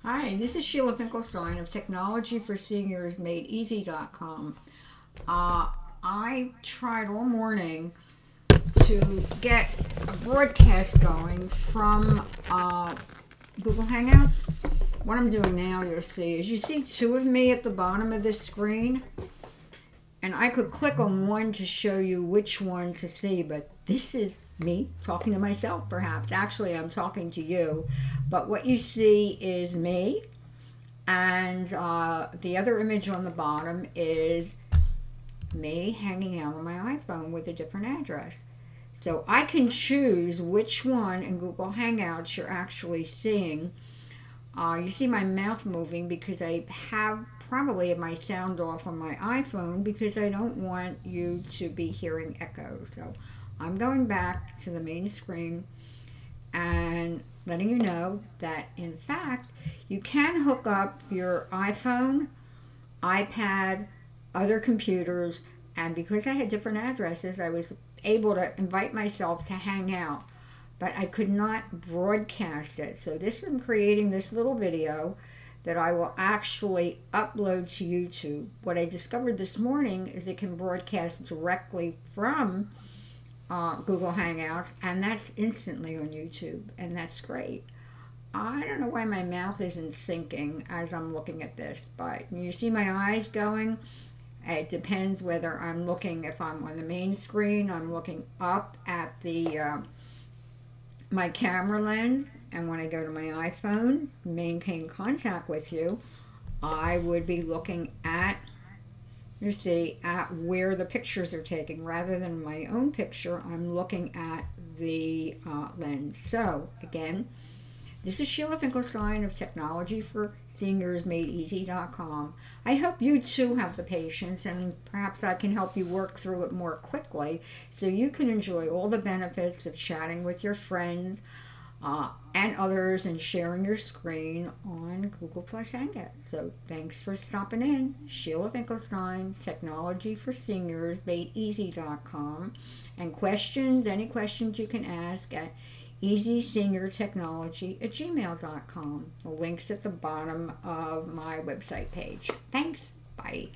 Hi, this is Sheila Finkelstein of TechnologyForSeniorsMadeEasy.com. I tried all morning to get a broadcast going from Google Hangouts. What I'm doing now, you'll see, is you see two of me at the bottom of this screen, and I could click on one to show you which one to see, but this is me talking to myself, perhaps. Actually, I'm talking to you, but what you see is me, and the other image on the bottom is me hanging out on my iPhone with a different address. So I can choose which one in Google Hangouts you're actually seeing. You see my mouth moving because I probably have my sound off on my iPhone because I don't want you to be hearing echo. So I'm going back to the main screen and letting you know that in fact you can hook up your iPhone, iPad, other computers, and because I had different addresses I was able to invite myself to hang out, but I could not broadcast it. So I'm creating this little video that I will actually upload to YouTube. What I discovered this morning is it can broadcast directly from Google Hangouts, and that's instantly on YouTube, and that's great. I don't know why my mouth isn't syncing as I'm looking at this, but you see my eyes going. It depends whether I'm looking, if I'm on the main screen, I'm looking up at the my camera lens, and when I go to my iPhone, maintain contact with you, I would be looking at, you see, at where the pictures are taken. Rather than my own picture, I'm looking at the lens. So, again, this is Sheila Finkelstein of TechnologyForSeniorsMadeEasy.com. I hope you too have the patience, and perhaps I can help you work through it more quickly so you can enjoy all the benefits of chatting with your friends and others and sharing your screen on Google Plus Hangouts. So thanks for stopping in. Sheila Finkelstein, TechnologyForSeniorsMadeEasy.com. And any questions you can ask at easyseniortechnology@gmail.com. The link's at the bottom of my website page. Thanks. Bye.